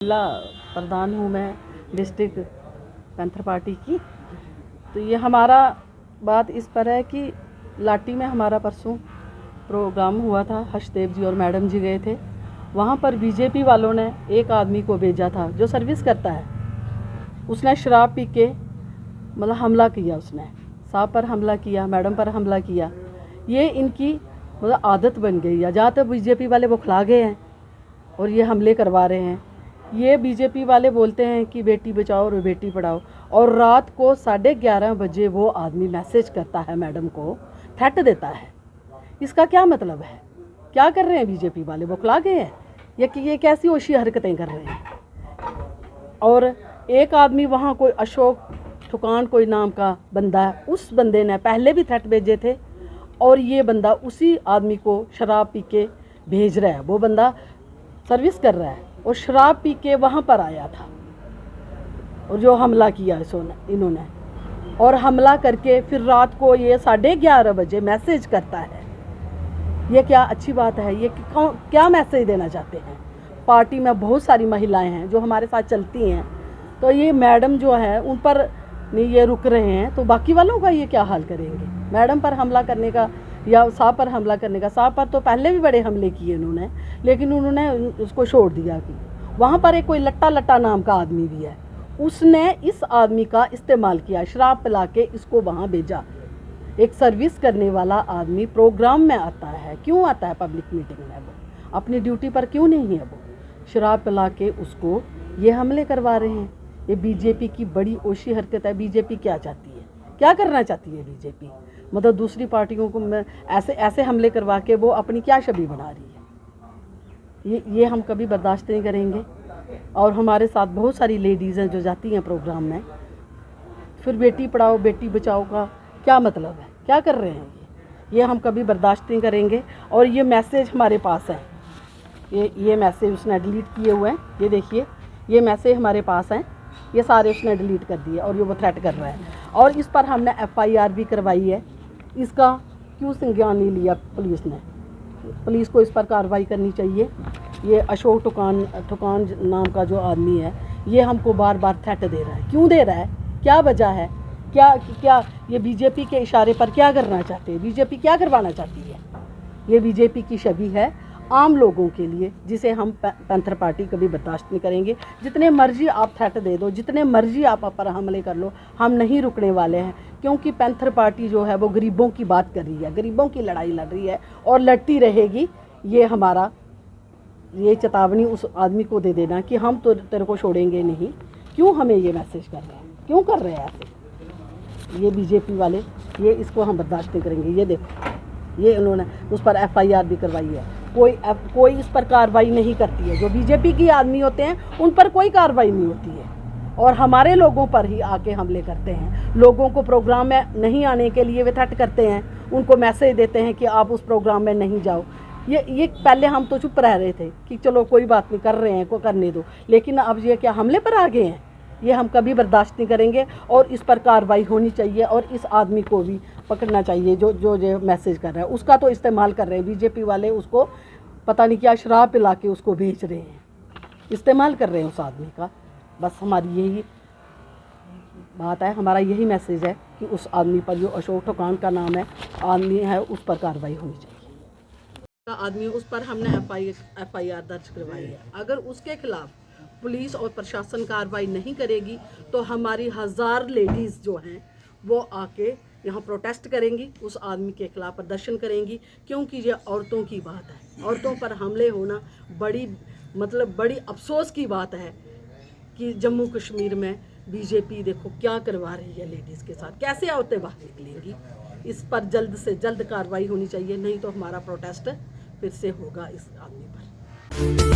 जिला प्रधान हूँ मैं डिस्ट्रिक्ट पैंथर पार्टी की। तो ये हमारा बात इस पर है कि लाटी में हमारा परसों प्रोग्राम हुआ था, हर्षदेव जी और मैडम जी गए थे। वहाँ पर बीजेपी वालों ने एक आदमी को भेजा था जो सर्विस करता है। उसने शराब पी के मतलब हमला किया, उसने साहब पर हमला किया, मैडम पर हमला किया। ये इनकी मतलब आदत बन गई है। जहाँ तक बीजेपी वाले बौखला गए हैं और ये हमले करवा रहे हैं। ये बीजेपी वाले बोलते हैं कि बेटी बचाओ और बेटी पढ़ाओ, और रात को 11:30 बजे वो आदमी मैसेज करता है मैडम को, थ्रेट देता है। इसका क्या मतलब है? क्या कर रहे हैं बीजेपी वाले? बौखला गए हैं या कि ये कैसी ओशी हरकतें कर रहे हैं? और एक आदमी वहाँ कोई अशोक ठुकान कोई नाम का बंदा है, उस बंदे ने पहले भी थ्रेट भेजे थे और ये बंदा उसी आदमी को शराब पी के भेज रहा है। वो बंदा सर्विस कर रहा है और शराब पी के वहाँ पर आया था और जो हमला किया इन्होंने, और हमला करके फिर रात को ये 11:30 बजे मैसेज करता है। ये क्या अच्छी बात है? ये क्या मैसेज देना चाहते हैं? पार्टी में बहुत सारी महिलाएं हैं जो हमारे साथ चलती हैं, तो ये मैडम जो है उन पर नहीं ये रुक रहे हैं, तो बाकी वालों का ये क्या हाल करेंगे? मैडम पर हमला करने का या साहब पर हमला करने का, साहब पर तो पहले भी बड़े हमले किए इन्होंने, लेकिन उन्होंने उसको छोड़ दिया। कि वहाँ पर एक कोई लट्टा नाम का आदमी भी है, उसने इस आदमी का इस्तेमाल किया, शराब पिला के इसको वहाँ भेजा। एक सर्विस करने वाला आदमी प्रोग्राम में आता है, क्यों आता है पब्लिक मीटिंग में? वो अपनी ड्यूटी पर क्यों नहीं है? वो शराब पिला के उसको ये हमले करवा रहे हैं। ये बीजेपी की बड़ी ओशी हरकत है। बीजेपी क्या चाहती है? क्या करना चाहती है बीजेपी? मतलब दूसरी पार्टियों को ऐसे हमले करवा के वो अपनी क्या छवि बना रही है? ये हम कभी बर्दाश्त नहीं करेंगे। और हमारे साथ बहुत सारी लेडीज़ हैं जो जाती हैं प्रोग्राम में। फिर बेटी पढ़ाओ बेटी बचाओ का क्या मतलब है? क्या कर रहे हैं ये हम कभी बर्दाश्त नहीं करेंगे। और ये मैसेज हमारे पास है, ये मैसेज उसने डिलीट किए हुए हैं। ये देखिए, ये मैसेज हमारे पास हैं, ये सारे उसने डिलीट कर दिए और ये वो थ्रेट कर रहा है। और इस पर हमने FIR भी करवाई है। इसका क्यों संज्ञान नहीं लिया पुलिस ने? पुलिस को इस पर कार्रवाई करनी चाहिए। ये अशोक ठुकान नाम का जो आदमी है, ये हमको बार बार थ्रेट दे रहा है। क्यों दे रहा है? क्या वजह है? क्या ये बीजेपी के इशारे पर क्या करना चाहते हैं? बीजेपी क्या करवाना चाहती है? ये बीजेपी की छवि है आम लोगों के लिए, जिसे हम पैंथर पार्टी कभी बर्दाश्त नहीं करेंगे। जितने मर्जी आप थ्रेट दे दो, जितने मर्जी आप पर हमले कर लो, हम नहीं रुकने वाले हैं। क्योंकि पैंथर पार्टी जो है वो गरीबों की बात कर रही है, गरीबों की लड़ाई लड़ रही है और लड़ती रहेगी। ये हमारा ये चेतावनी उस आदमी को दे देना कि हम तो तेरे को छोड़ेंगे नहीं। क्यों हमें ये मैसेज कर रहे हैं? क्यों कर रहे हैं ऐसे ये बीजेपी वाले? ये इसको हम बर्दाश्त नहीं करेंगे। ये देखो, ये उन्होंने उस पर FIR भी करवाई है। कोई इस पर कार्रवाई नहीं करती है। जो बीजेपी की आदमी होते हैं उन पर कोई कार्रवाई नहीं होती है और हमारे लोगों पर ही आके हमले करते हैं। लोगों को प्रोग्राम में नहीं आने के लिए वे थ्रेट करते हैं, उनको मैसेज देते हैं कि आप उस प्रोग्राम में नहीं जाओ। ये पहले हम तो चुप रह रहे थे कि चलो कोई बात नहीं, कर रहे हैं को करने दो, लेकिन अब ये क्या हमले पर आ गए हैं? ये हम कभी बर्दाश्त नहीं करेंगे और इस पर कार्रवाई होनी चाहिए। और इस आदमी को भी पकड़ना चाहिए जो मैसेज कर रहा है। उसका तो इस्तेमाल कर रहे हैं बीजेपी वाले, उसको पता नहीं क्या शराब पिला के उसको भेज रहे हैं, इस्तेमाल कर रहे हैं उस आदमी का। बस हमारी यही बात है, हमारा यही मैसेज है कि उस आदमी पर, जो अशोक ठुकान का नाम है आदमी है, उस पर कार्रवाई होनी चाहिए। आदमी उस पर हमने FIR दर्ज करवाई है। अगर उसके खिलाफ पुलिस और प्रशासन कार्रवाई नहीं करेगी तो हमारी 1000 लेडीज़ जो हैं वो आके यहाँ प्रोटेस्ट करेंगी, उस आदमी के खिलाफ प्रदर्शन करेंगी। क्योंकि ये औरतों की बात है। औरतों पर हमले होना बड़ी अफसोस की बात है कि जम्मू कश्मीर में बीजेपी देखो क्या करवा रही है लेडीज़ के साथ। कैसे औरतें बाहर निकलेंगी? इस पर जल्द से जल्द कार्रवाई होनी चाहिए, नहीं तो हमारा प्रोटेस्ट फिर से होगा इस आदमी पर।